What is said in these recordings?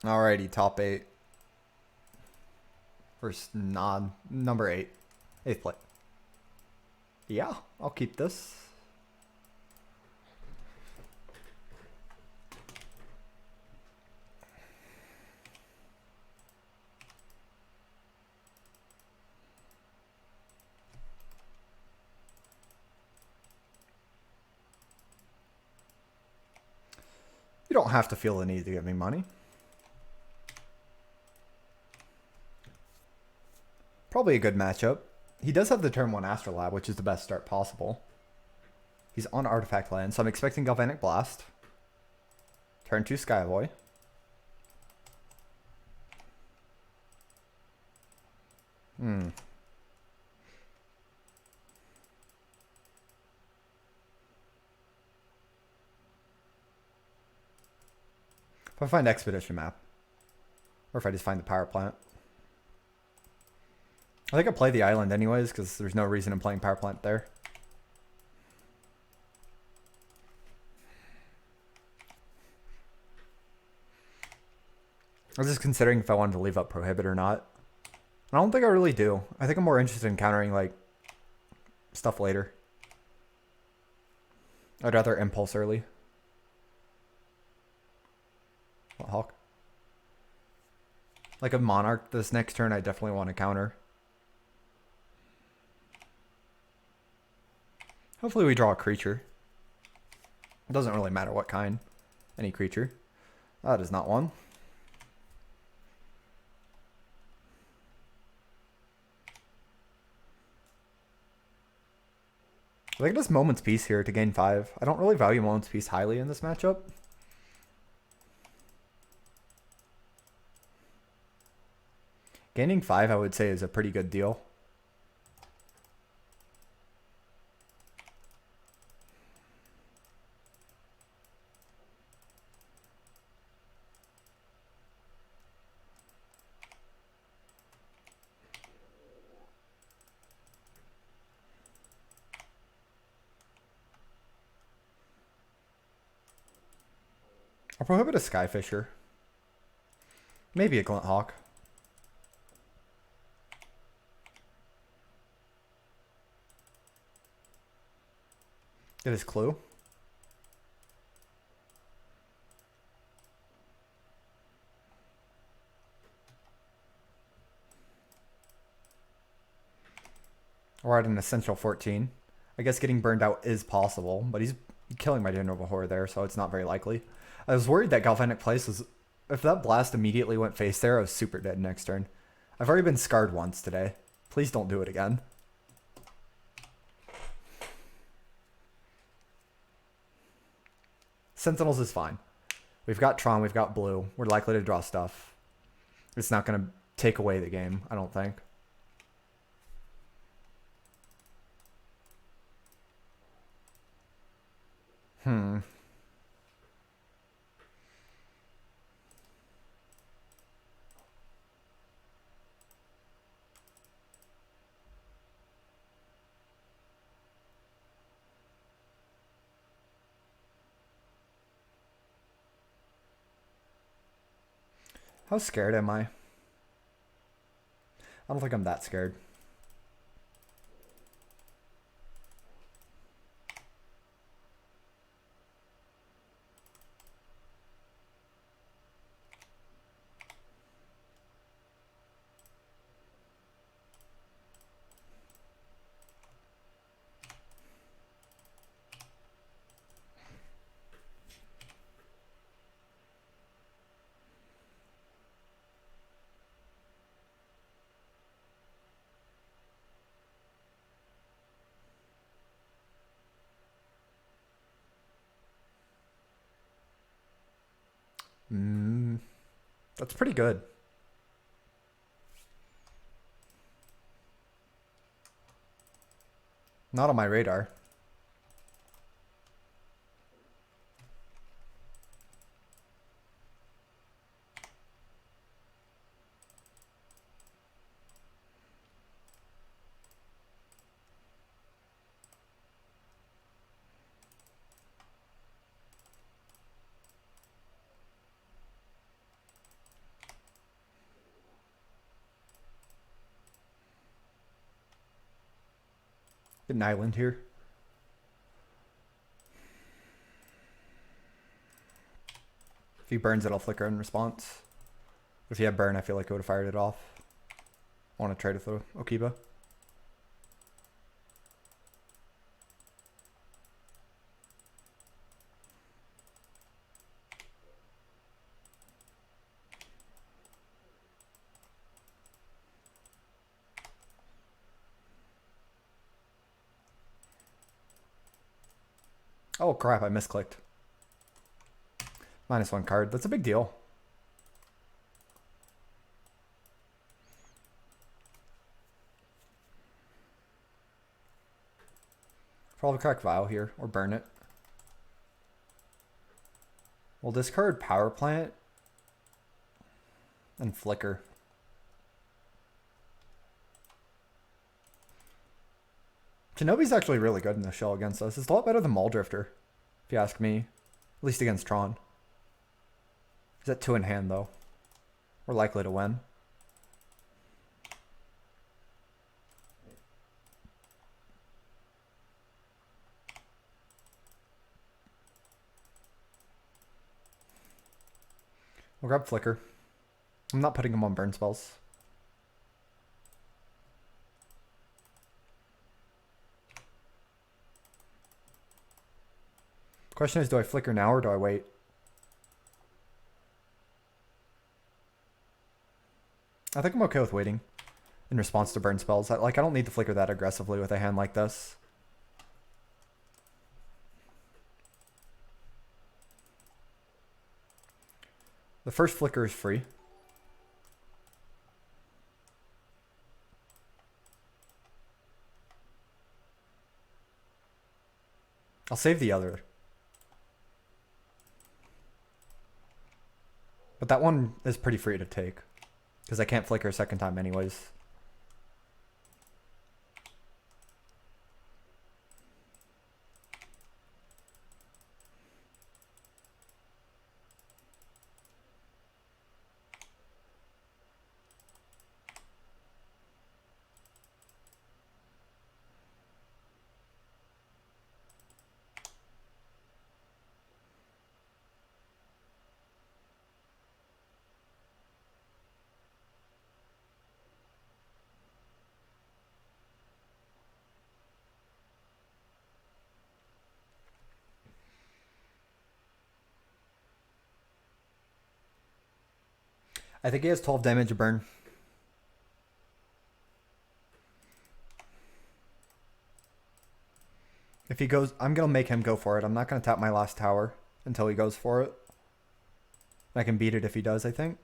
Alrighty, top 8. First number 8. 8th plate. Yeah, I'll keep this. You don't have to feel the need to give me money. Probably a good matchup. He does have the turn 1 Astrolab, which is the best start possible. He's on Artifact land, so I'm expecting Galvanic Blast. Turn 2 Skyboy. If I find Expedition map. Or if I just find the power plant. I think I'll play the island anyways, because there's no reason in playing power plant there. I was just considering if I wanted to leave up Prohibit or not. I don't think I really do. I think I'm more interested in countering, like, stuff later. I'd rather Impulse early. What, Hawk? Like a Monarch this next turn, I definitely want to counter. Hopefully we draw a creature. It doesn't really matter what kind. Any creature. That is not one. I think it's Moment's Peace here to gain 5. I don't really value Moment's Peace highly in this matchup. Gaining 5, I would say, is a pretty good deal. I'll prohibit a Skyfisher. Maybe a Glint Hawk. Get his clue. Or at an essential 14. I guess getting burned out is possible, but he's killing my Dinner of a Horror there, so it's not very likely. I was worried that Galvanic Place was... If that blast immediately went face there, I was super dead next turn. I've already been scarred once today. Please don't do it again. Sentinels is fine. We've got Tron, we've got blue. We're likely to draw stuff. It's not going to take away the game, I don't think. How scared am I? I don't think I'm that scared. That's pretty good. Not on my radar. Get an island here. If he burns it, I'll flicker in response. If he had burn, I feel like I would have fired it off. I want to trade with the Okiba. Oh crap, I misclicked. -1 card. That's a big deal. Probably crack Vial here, or burn it. We'll discard Power Plant and Flicker. Shinobi's actually really good in the shell against us. It's a lot better than Mauldrifter, if you ask me. At least against Tron. He's at 2 in hand, though. We're likely to win. We'll grab Flicker. I'm not putting him on burn spells. Question is, do I Flicker now or do I wait? I think I'm okay with waiting in response to burn spells. I don't need to Flicker that aggressively with a hand like this. The first Flicker is free. I'll save the other. But that one is pretty free to take, because I can't Flicker a second time anyways. I think he has 12 damage to burn. If he goes, I'm going to make him go for it. I'm not going to tap my last tower until he goes for it. I can beat it if he does, I think.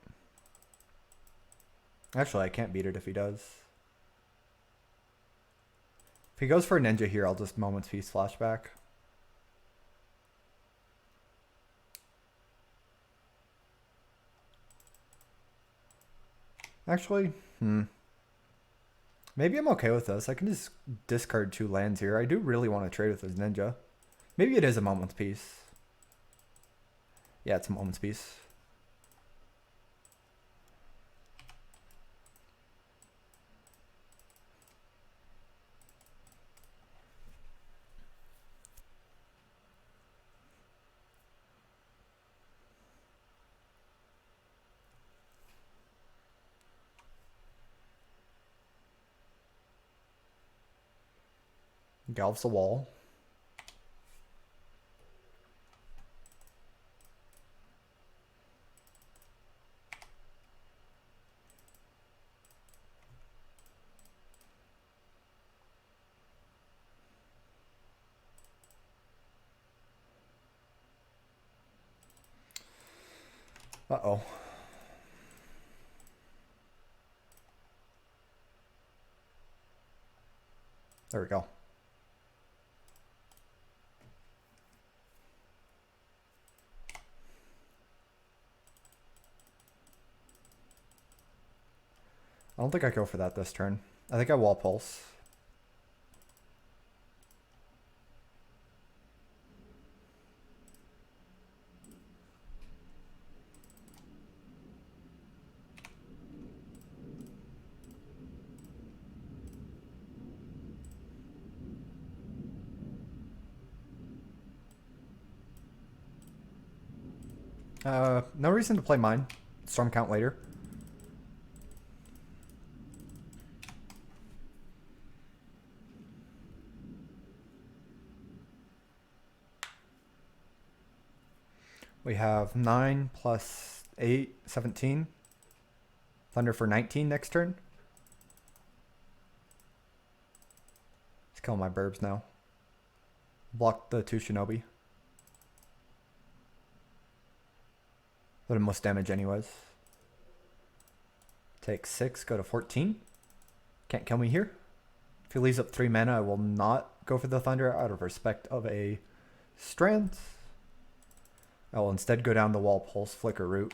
Actually, I can't beat it if he does. If he goes for a ninja here, I'll just Moment's Peace flashback. Actually, maybe I'm okay with this. I can just discard 2 lands here. I do really want to trade with his ninja. Maybe it is a Moment's Peace. Yeah, it's a Moment's Peace. Galves the wall. Uh-oh. There we go. I don't think I go for that this turn. I think I wall pulse. No reason to play mine. Storm count later. We have 9 plus 8, 17. Thunder for 19 next turn. Let's kill my burbs now. Block the 2 Shinobi. Let him most damage anyways. Take 6, go to 14. Can't kill me here. If he leaves up 3 mana, I will not go for the Thunder out of respect of a Strand. I will instead go down the wall, Pulse, Flicker route.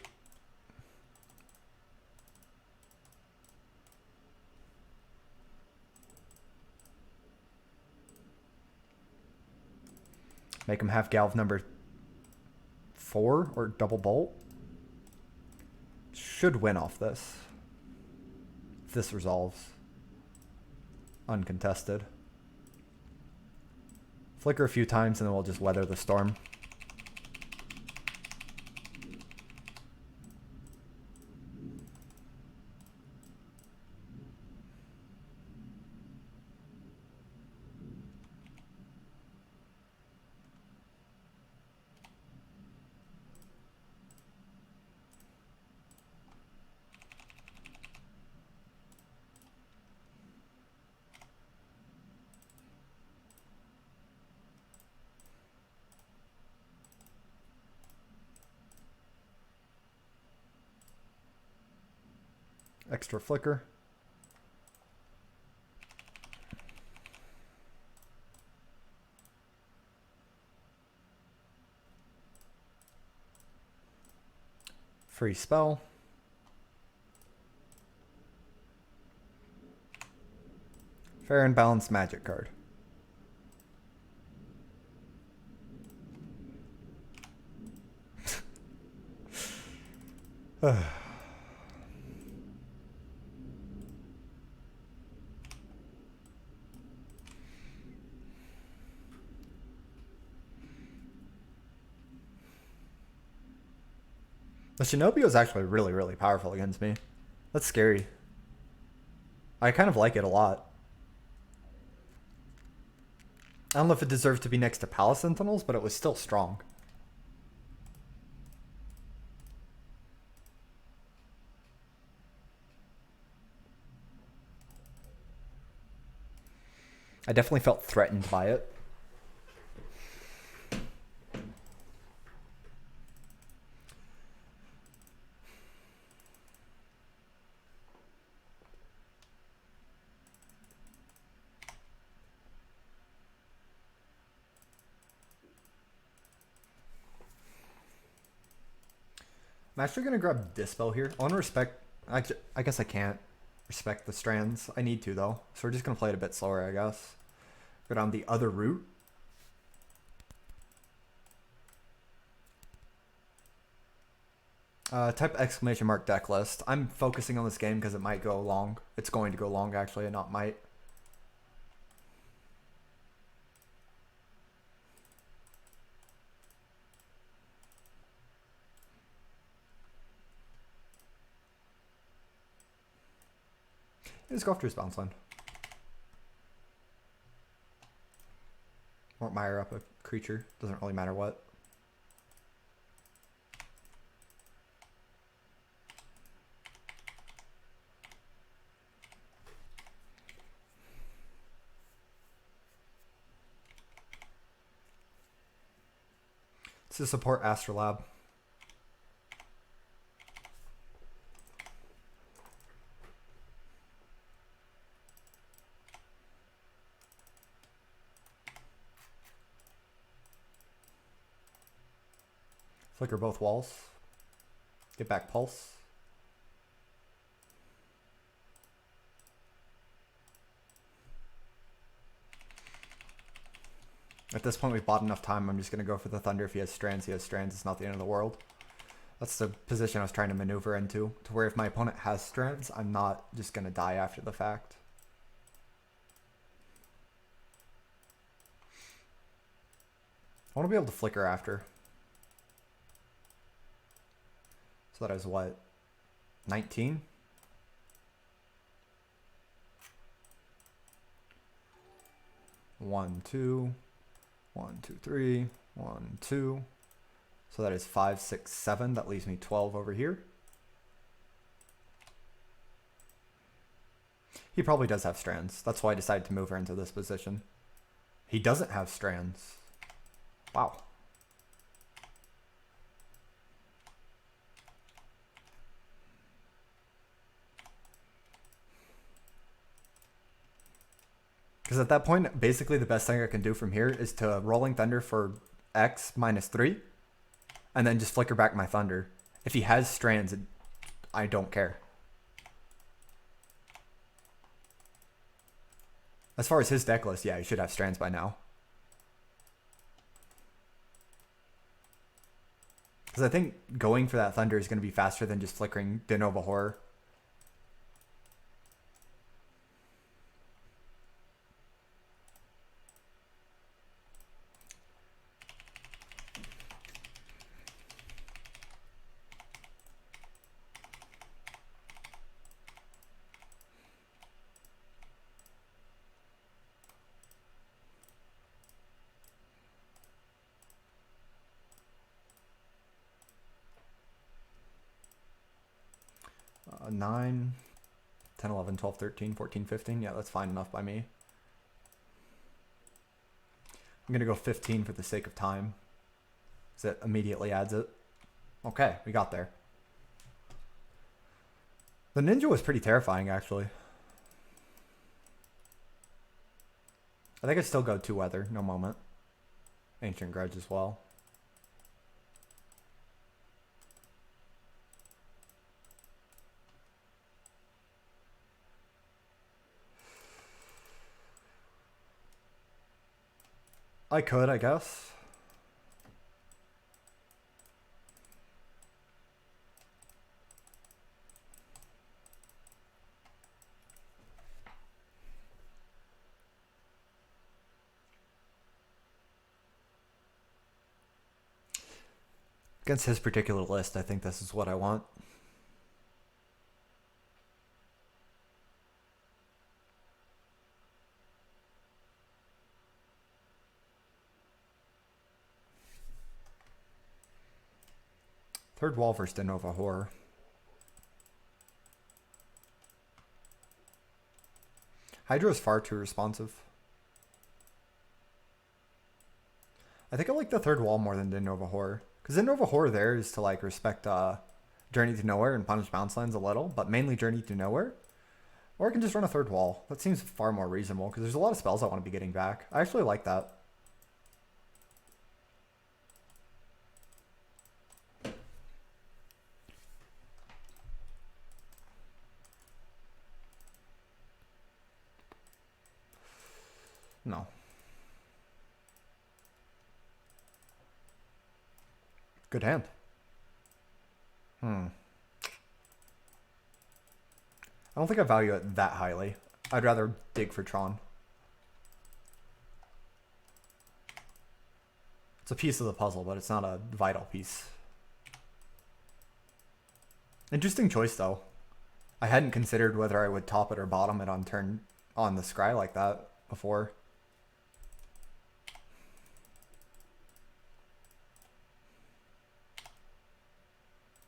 Make him have Galv number 4 or double bolt. Should win off this. If this resolves. Uncontested. Flicker a few times and then we'll just weather the storm. Extra flicker. Free spell. Fair and balanced magic card. The Shinobi was actually really, really powerful against me. That's scary. I kind of like it a lot. I don't know if it deserved to be next to Palace Sentinels, but it was still strong. I definitely felt threatened by it. I'm actually going to grab Dispel here. I want to respect... I guess I can't respect the Strands. I need to, though. So we're just going to play it a bit slower, I guess. Go down the other route. Type exclamation mark deck list. I'm focusing on this game because it might go long. It's going to go long, actually, and not might. Just go after his bounce line. Won't mire up a creature. Doesn't really matter what. To support Astrolab. Flicker both walls. Get back Pulse. At this point, we've bought enough time. I'm just going to go for the Thunder. If he has Strands, he has Strands. It's not the end of the world. That's the position I was trying to maneuver into. To where if my opponent has Strands, I'm not just going to die after the fact. I want to be able to flicker after. So that is what? 19? One, two, 1, 2, 3, 1, 2. So that is 5, 6, 7. That leaves me 12 over here. He probably does have strands. That's why I decided to move her into this position. He doesn't have strands. Wow. Because at that point, basically the best thing I can do from here is to Rolling Thunder for X -3, and then just flicker back my Thunder. If he has strands, I don't care. As far as his deck list, yeah, he should have strands by now. Because I think going for that Thunder is going to be faster than just flickering De Nova Horror. Nine, 10, 11, 12, 13, 14, 15. Yeah, that's fine enough by me. I'm going to go 15 for the sake of time. So it immediately adds it. Okay, we got there. The Ninja was pretty terrifying, actually. I think I still go 2 Weather, no moment. Ancient Grudge as well. I could, I guess. Against his particular list, I think this is what I want. Third wall versus De Nova Horror. Hydra is far too responsive. I think I like the third wall more than De Nova Horror. Because De Nova Horror there is to like respect Journey to Nowhere and punish bounce lines a little, but mainly Journey to Nowhere. Or I can just run a third wall. That seems far more reasonable because there's a lot of spells I want to be getting back. I actually like that. No. Good hand. I don't think I value it that highly. I'd rather dig for Tron. It's a piece of the puzzle, but it's not a vital piece. Interesting choice, though. I hadn't considered whether I would top it or bottom it on turn on the scry like that before.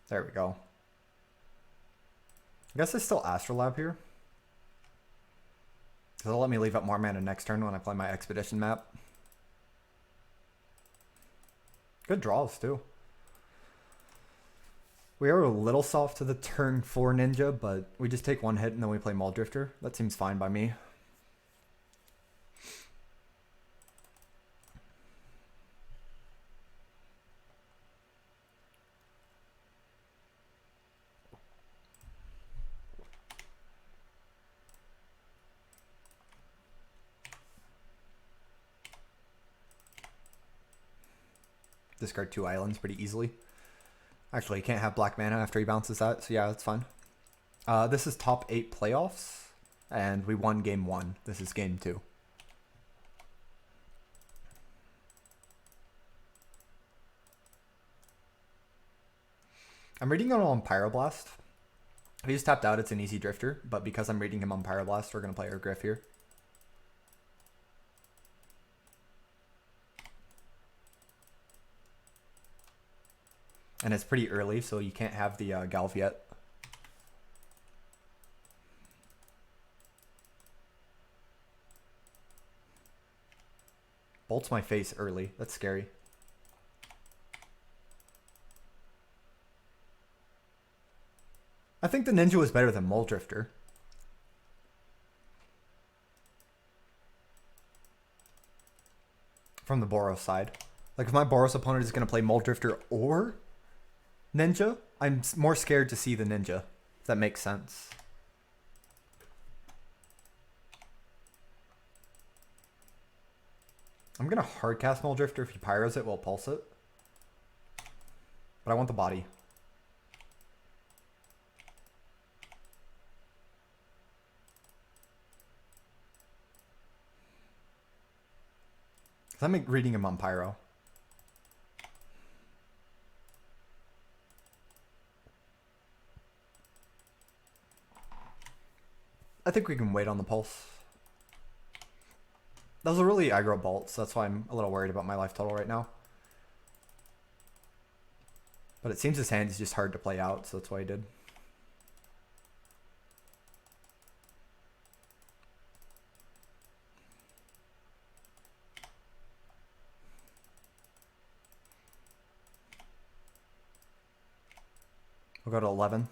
There we go. I guess I still Astrolab here. Because it'll let me leave up more mana next turn when I play my Expedition map. Good draws, too. We are a little soft to the turn 4 Ninja, but we just take 1 hit and then we play Maul Drifter. That seems fine by me. Discard 2 islands pretty easily. Actually, he can't have black mana after he bounces that, so yeah, that's fine. This is top 8 playoffs, and we won game 1. This is game 2. I'm reading him on Pyroblast. If he's tapped out, it's an easy drifter, but because I'm reading him on Pyroblast, we're going to play our Griff here. And it's pretty early, so you can't have the Galv yet. Bolts my face early. That's scary. I think the Ninja was better than Mole Drifter. From the Boros side. Like if my Boros opponent is going to play Mole Drifter or Ninja, I'm more scared to see the Ninja. If that makes sense. I'm going to hardcast Mole Drifter if he pyros it, we'll pulse it. But I want the body. I'm reading him on Pyro. I think we can wait on the pulse. Those are really aggro bolts. That's why I'm a little worried about my life total right now. But it seems his hand is just hard to play out, so that's why he did. We'll go to 11.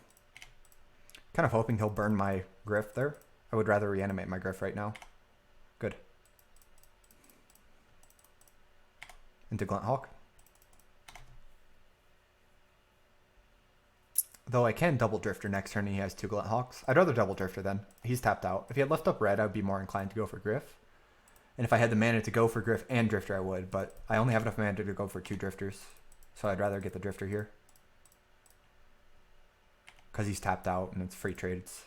Kind of hoping he'll burn my Griff there. I would rather reanimate my Griff right now. Good. Into Glint Hawk. Though I can double Drifter next turn and he has 2 Glint Hawks. I'd rather double Drifter then. He's tapped out. If he had left up red, I would be more inclined to go for Griff. And if I had the mana to go for Griff and Drifter, I would. But I only have enough mana to go for 2 Drifters. So I'd rather get the Drifter here. Because he's tapped out and it's free trades.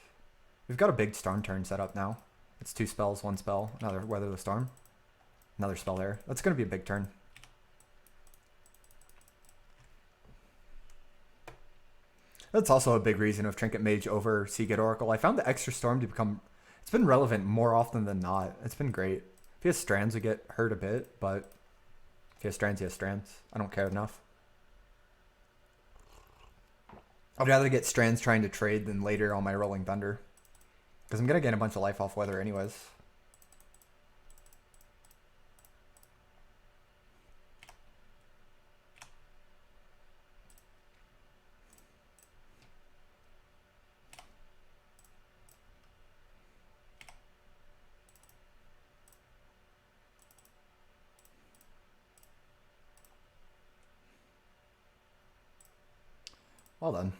We've got a big Storm turn set up now. It's 2 spells, 1 spell, another Weather the Storm. Another spell there. That's going to be a big turn. That's also a big reason of Trinket Mage over Seagate Oracle. I found the extra Storm to become... It's been relevant more often than not. It's been great. If he has Strands, we get hurt a bit, but if he has Strands, he has Strands. I don't care enough. I'd rather get Strands trying to trade than later on my Rolling Thunder. Because I'm going to gain a bunch of life off Weather anyways. Well done.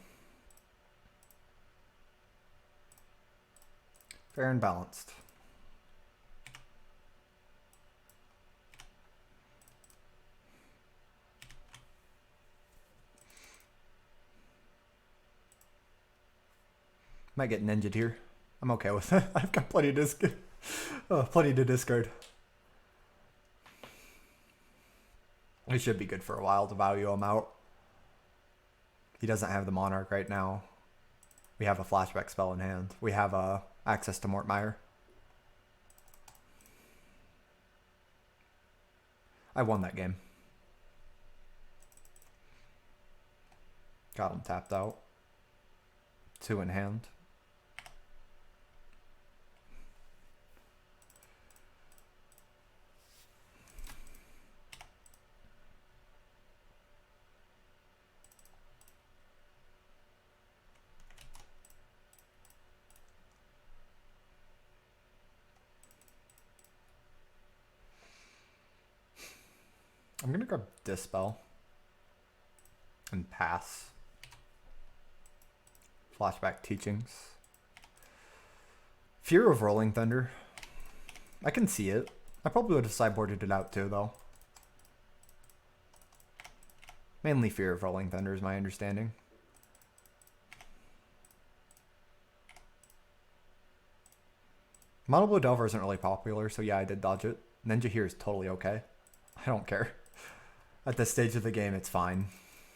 Fair and balanced. Might get ninja'd here. I'm okay with it. I've got plenty to discard. We should be good for a while to value him out. He doesn't have the Monarch right now. We have a flashback spell in hand. We have access to Mortmire. I won that game. Got him tapped out. 2 in hand. I'm gonna grab Dispel and pass. Flashback Teachings. Fear of Rolling Thunder. I can see it. I probably would have sideboarded it out too, though. Mainly Fear of Rolling Thunder is my understanding. Mono Blue Delver isn't really popular, so yeah, I did dodge it. Ninja here is totally okay. I don't care. At this stage of the game, it's fine.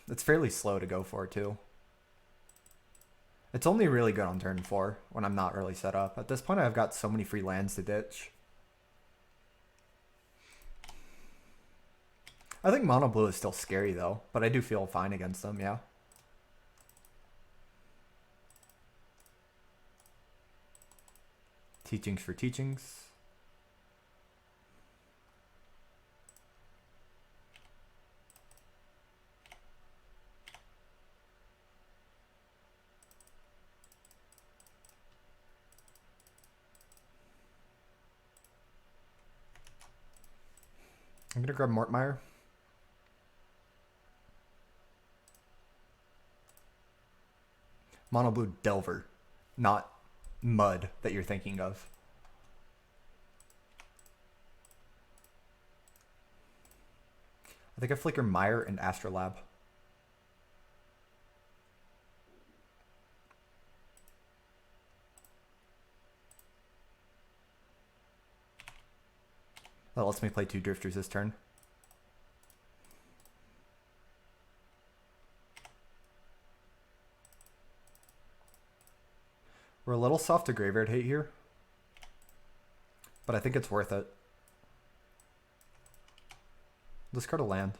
It's fairly slow to go for, too. It's only really good on turn 4 when I'm not really set up. At this point, I've got so many free lands to ditch. I think mono blue is still scary though, but I do feel fine against them, yeah. Teachings for teachings. I'm gonna grab Mortmire. Mono blue Delver, not Mud that you're thinking of. I think I flicker Mire and Astrolab. That lets me play 2 Drifters this turn. We're a little soft to Graveyard Hate here, but I think it's worth it. Discard a land.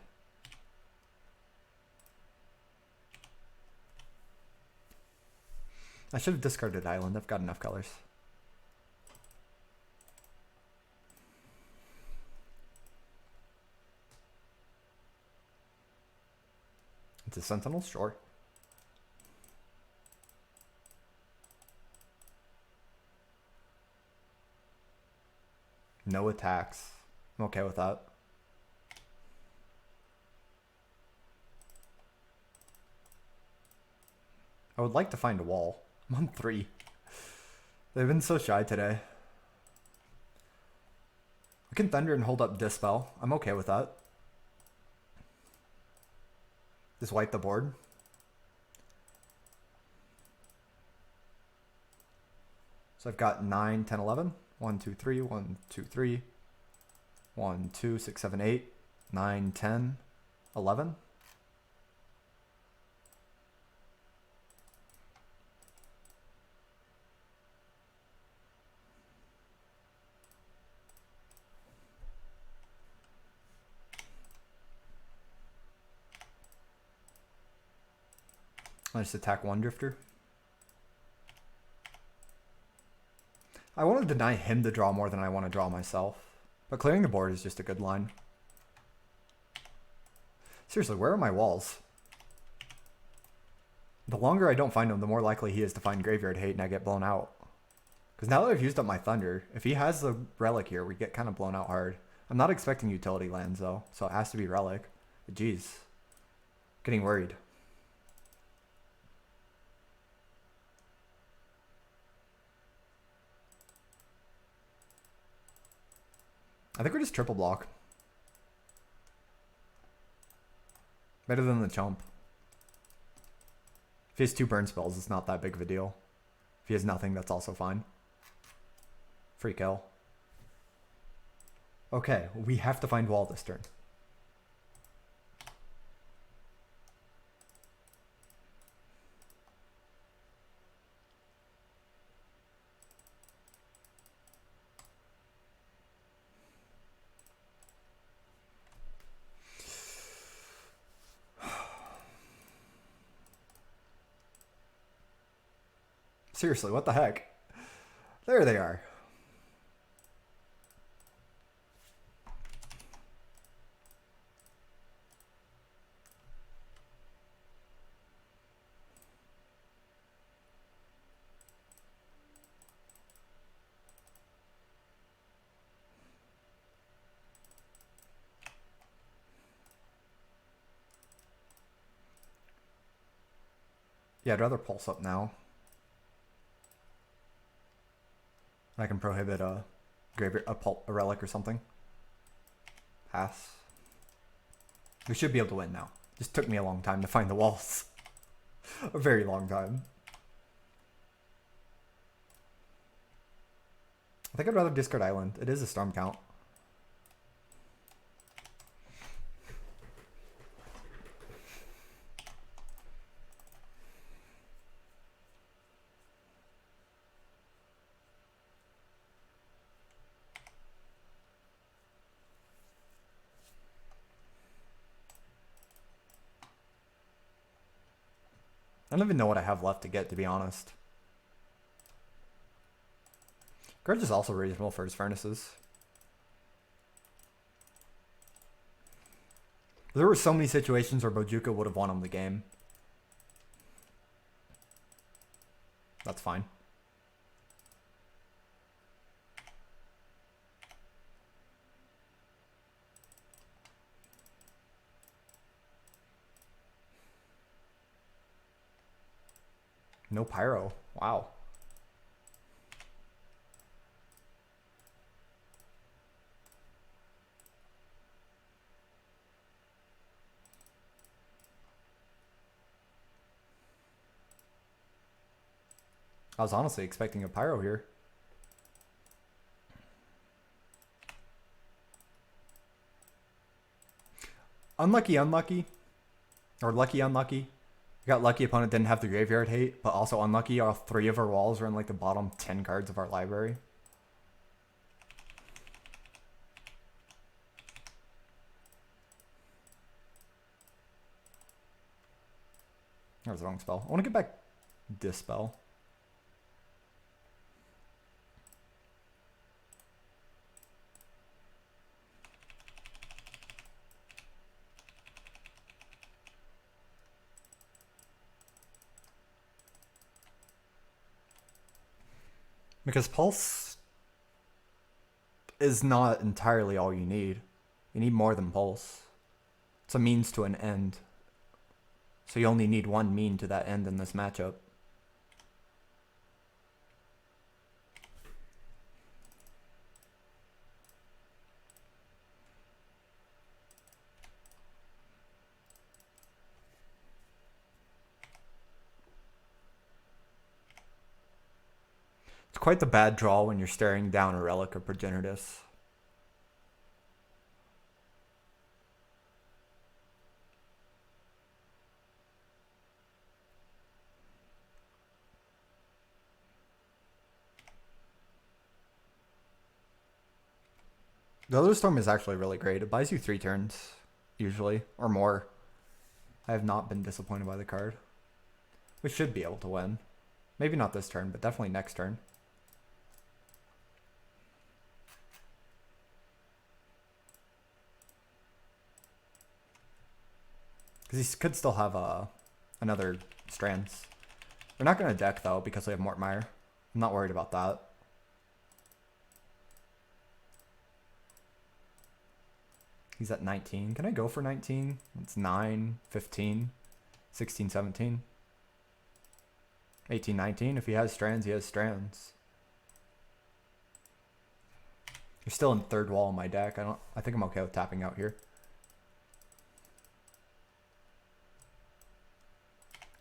I should have discarded Island. I've got enough colors. It's a Sentinel? Sure. No attacks. I'm okay with that. I would like to find a wall. I'm on 3. They've been so shy today. We can Thunder and hold up Dispel. I'm okay with that. Just wipe the board. So I've got 9, 10, 11. 1, 2, 3, 1, 2, 3. 1, 2, 6, 7, 8. 9, 10, 11. I just attack 1 Drifter. I want to deny him to draw more than I want to draw myself. But clearing the board is just a good line. Seriously, where are my walls? The longer I don't find him, the more likely he is to find Graveyard Hate and I get blown out. Because now that I've used up my Thunder, if he has the Relic here, we get kind of blown out hard. I'm not expecting utility lands though, so it has to be Relic. But geez, getting worried. I think we're just triple block. Better than the chump. If he has 2 burn spells, it's not that big of a deal. If he has nothing, that's also fine. Free kill. Okay, we have to find wall this turn. Seriously, what the heck? There they are. Yeah, I'd rather pulse up now. I can prohibit a relic or something. Pass. We should be able to win now. Just took me a long time to find the walls. A very long time. I think I'd rather discard Island. It is a storm count. don't even know what I have left to get, to be honest. Grudge is also reasonable for his furnaces. There were so many situations where Bojuka would have won him the game. That's fine. No pyro. Wow. I was honestly expecting a pyro here. Unlucky, unlucky. Or lucky, unlucky. We got lucky opponent didn't have the graveyard hate, but also unlucky all 3 of our walls are in like the bottom 10 cards of our library. That was the wrong spell. I want to get back Dispel. Because Pulse is not entirely all you need. You need more than Pulse. It's a means to an end. So you only need one mean to that end in this matchup. It's quite the bad draw when you're staring down a Relic of Progenitus. The other storm is actually really great. It buys you 3 turns, usually, or more. I have not been disappointed by the card. We should be able to win. Maybe not this turn, but definitely next turn. Because he could still have another Strands. We're not going to deck, though, because we have Mortmire. I'm not worried about that. He's at 19. Can I go for 19? It's 9, 15, 16, 17. 18, 19. If he has Strands, he has Strands. You're still in third wall in my deck. I think I'm okay with tapping out here.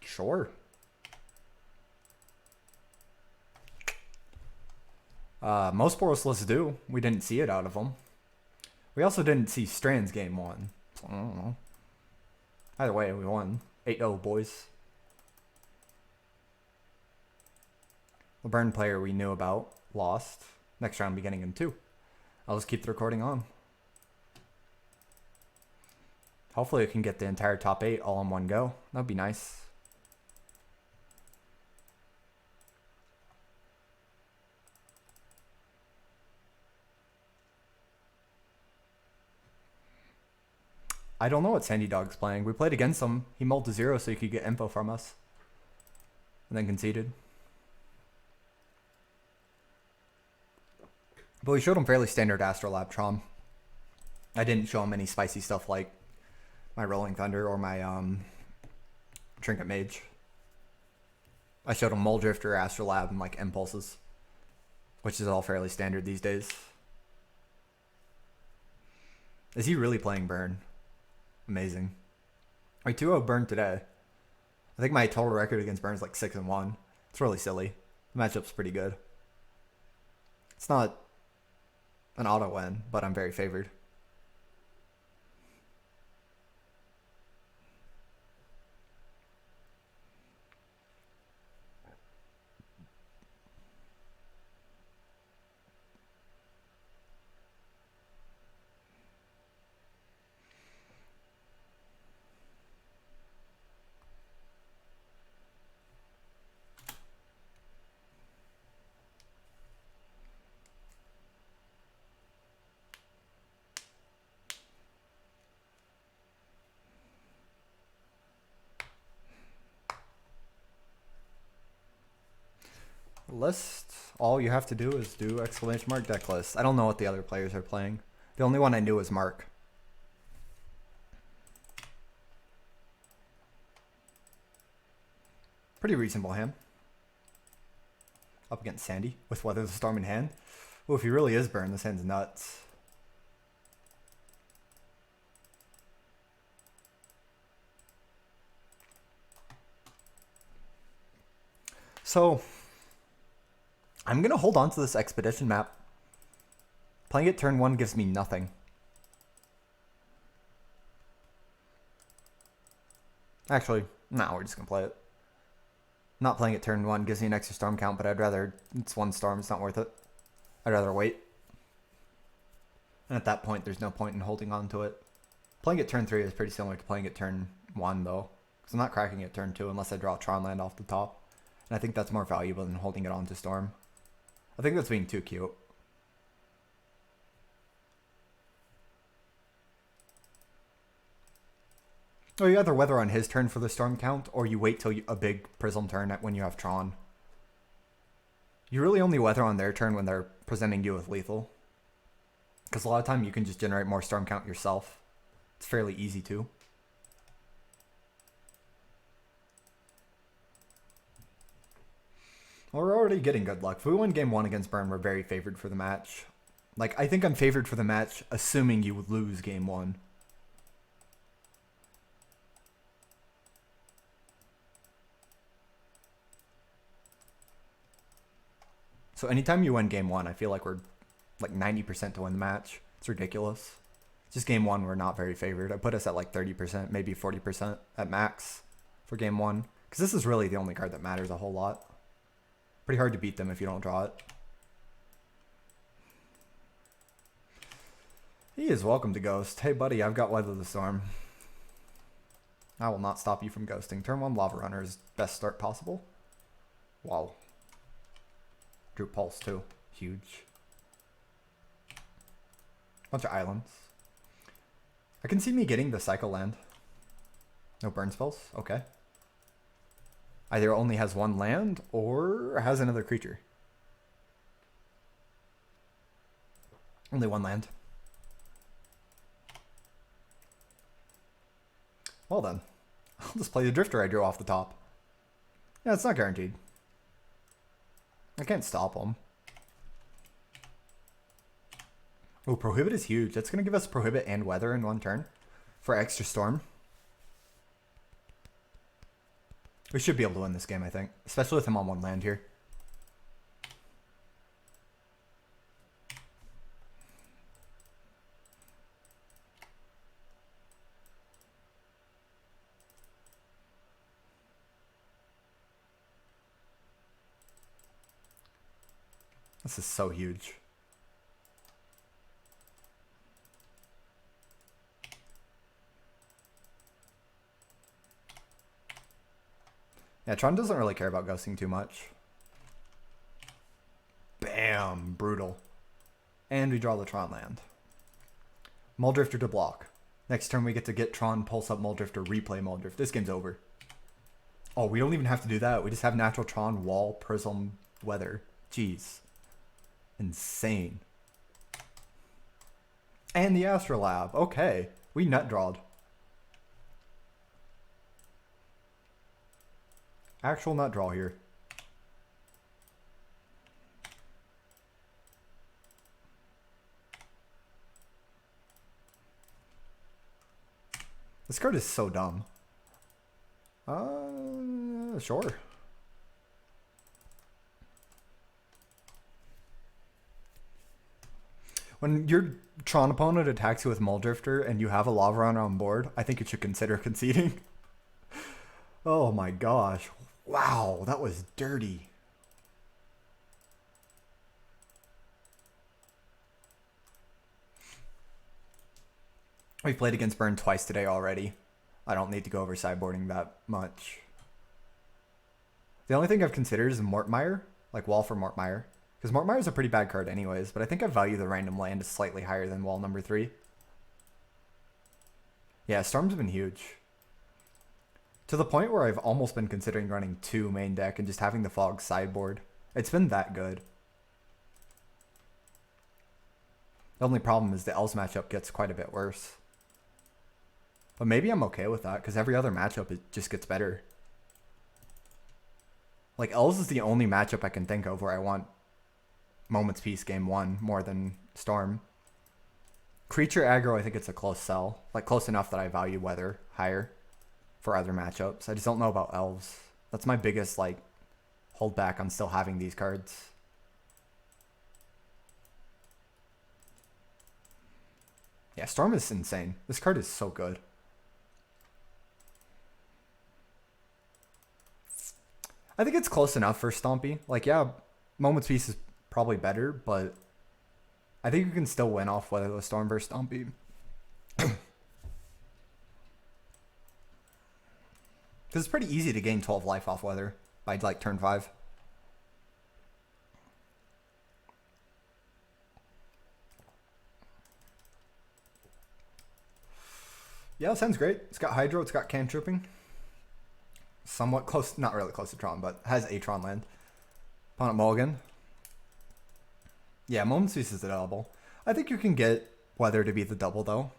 Sure. Most Boros lists do. We didn't see it out of them. We also didn't see Strands game 1. So I don't know. Either way, we won. 8-0, boys. The burn player we knew about lost. Next round beginning in 2. I'll just keep the recording on. Hopefully we can get the entire top 8 all in one go. That'd be nice. I don't know what Sandy Dog's playing. We played against him. He mulled to 0 so he could get info from us. And then conceded. But we showed him fairly standard Astrolab Tron. I didn't show him any spicy stuff like my Rolling Thunder or my Trinket Mage. I showed him Mole Drifter, Astrolab, and like Impulses. Which is all fairly standard these days. Is he really playing Burn? Amazing. I 2-0 Burn today. I think my total record against Burn is like 6-1. It's really silly. The matchup's pretty good. It's not an auto win, but I'm very favored. List. All you have to do is do exclamation mark deck list. I don't know what the other players are playing. The only one I knew was Mark. Pretty reasonable hand. Up against Sandy with Weather the Storm in hand. Oh, if he really is burned, this hand's nuts. So, I'm going to hold on to this Expedition map. Playing it turn 1 gives me nothing. Actually, no, we're just going to play it. Not playing it turn 1 gives me an extra storm count, but I'd rather... It's one storm, it's not worth it. I'd rather wait. And at that point, there's no point in holding on to it. Playing it turn 3 is pretty similar to playing it turn 1, though. Because I'm not cracking it turn 2 unless I draw a Tron land off the top. And I think that's more valuable than holding it onto Storm. I think that's being too cute. Oh, you either weather on his turn for the storm count, or you wait till a big Prism turn when you have Tron. You really only weather on their turn when they're presenting you with lethal. Because a lot of time you can just generate more storm count yourself. It's fairly easy too. Well, we're already getting good luck. If we win game 1 against Burn, we're very favored for the match. Like, I think I'm favored for the match, assuming you would lose game 1. So anytime you win game 1, I feel like we're like 90% to win the match. It's ridiculous. Just game 1, we're not very favored. I put us at like 30%, maybe 40% at max for game 1. Because this is really the only card that matters a whole lot. Pretty hard to beat them if you don't draw it. He is welcome to ghost. Hey buddy, I've got Weather the Storm. I will not stop you from ghosting. Turn 1 Lava Runner is best start possible. Wow. Drew Pulse too. Huge. Bunch of islands. I can see me getting the Cycle Land. No burn spells? Okay. Either only has 1 land or has another creature. Only 1 land. Well then. I'll just play the Drifter I drew off the top. Yeah, it's not guaranteed. I can't stop him. Oh, Prohibit is huge. That's going to give us Prohibit and Weather in 1 turn for extra Storm. We should be able to win this game, I think. Especially with him on 1 land here. This is so huge. Yeah, Tron doesn't really care about ghosting too much. Bam! Brutal. And we draw the Tron land. Muldrifter to block. Next turn we get to get Tron, pulse up Muldrifter, replay Muldrift. This game's over. Oh, we don't even have to do that. We just have natural Tron, wall, Prism, Weather. Jeez. Insane. And the Astrolab. Okay. We nut drawed. Actual nut draw here. This card is so dumb. Sure. When your Tron opponent attacks you with Muldrifter and you have a Lava Runner on board, I think you should consider conceding. Oh my gosh. Wow, that was dirty. We played against Burn twice today already. I don't need to go over sideboarding that much. The only thing I've considered is Mortmire, like wall for Mortmire. Because Mortmire is a pretty bad card anyways, but I think I value the random land slightly higher than wall number 3. Yeah, Storm's been huge. To the point where I've almost been considering running 2 main deck and just having the Fog sideboard. It's been that good. The only problem is the L's matchup gets quite a bit worse. But maybe I'm okay with that, because every other matchup it just gets better. Like, L's is the only matchup I can think of where I want Moment's Peace game 1 more than Storm. Creature aggro, I think it's a close sell. Like, close enough that I value Weather higher for other matchups. I just don't know about Elves. That's my biggest, like, holdback on still having these cards. Yeah, Storm is insane. This card is so good. I think it's close enough for Stompy. Like, yeah, Moment's Peace is probably better, but I think you can still win off Weather the Storm versus Stompy. Because it's pretty easy to gain 12 life off Weather by, like, turn 5. Yeah, sounds great. It's got Hydro, it's got Cantripping. Somewhat close, not really close to Tron, but has a Tron land. Opponent mulligan. Yeah, Moment's Peace is the double. I think you can get Weather to be the double, though.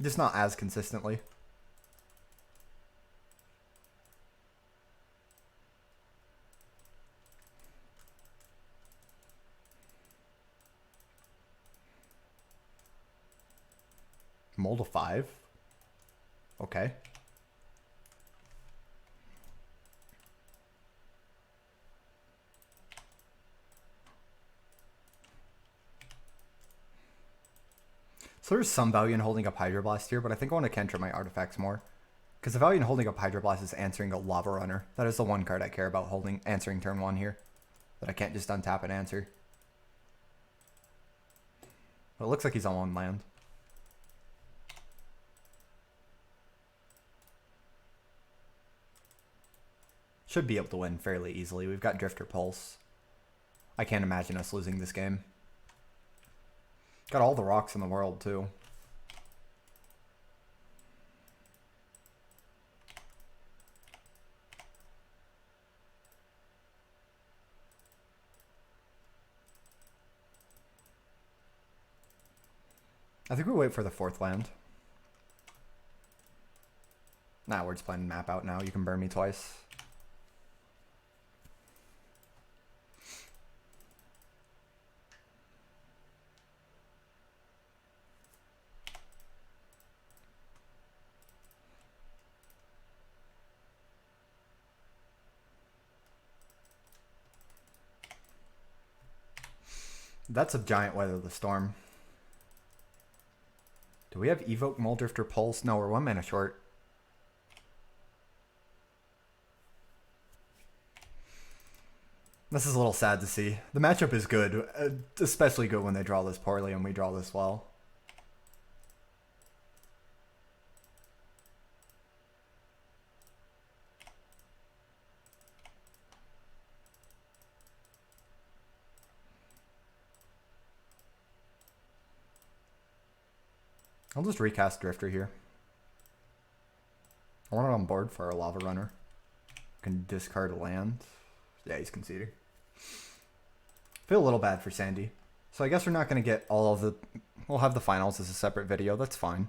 Just not as consistently. Mold to 5. Okay. So there's some value in holding up Hydroblast here, but I think I want to cantrip my artifacts more. Because the value in holding up Hydroblast is answering a Lava Runner. That is the one card I care about holding, answering turn 1 here. That I can't just untap and answer. But it looks like he's on 1 land. Should be able to win fairly easily. We've got Drifter Pulse. I can't imagine us losing this game. Got all the rocks in the world, too. I think we wait for the 4th land. Nah, we're just playing map out now. You can burn me twice. That's a giant Weather the Storm. Do we have Evoke, Muldrifter, Pulse? No, we're 1 mana short. This is a little sad to see. The matchup is good, especially good when they draw this poorly and we draw this well. I'll just recast Drifter here. I want it on board for our Lava Runner. Can discard a land. Yeah, he's conceding. Feel a little bad for Sandy. So I guess we're not going to get all of the... We'll have the finals as a separate video. That's fine.